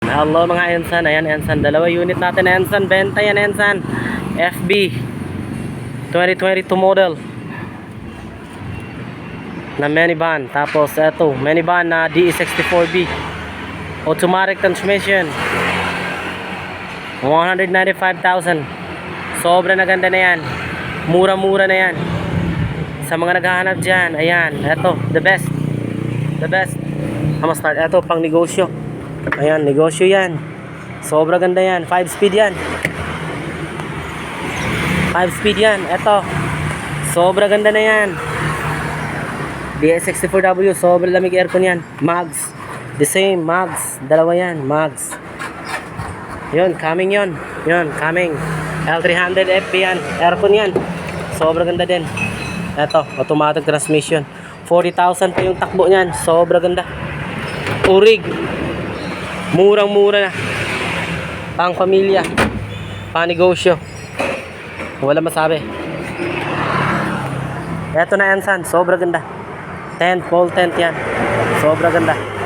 Hello mga Ensan. Ayan Ensan. Dalawa unit natin Ensan. Benta yan Ensan. FB 2022 model na minivan. Tapos eto minivan na DE64B automatic transmission, 195,000. Sobra na ganda na yan. Mura-mura na yan. Sa mga naghahanap dyan, ayan, eto, the best. The best. Start. Eto, pang negosyo. Ayan, negosyo yan. Sobra ganda yan. 5 speed yan. 5 speed yan. Eto. Sobra ganda na yan. DS64W. Sobra lamig aircon yan. Mags. The same. Mags. Dalawa yan. Mags. Yun. Coming yun. Yun. Coming. L300 FP yan. Aircon yan. Sobra ganda din. Eto. Automatic transmission. 40,000 pa yung takbo niyan. Sobra ganda. Urig. Murang-mura na. Pang pamilya. Pang negosyo. Wala masabi. Eto na yan san. Sobra ganda. Tent. Full tent yan. Sobra ganda.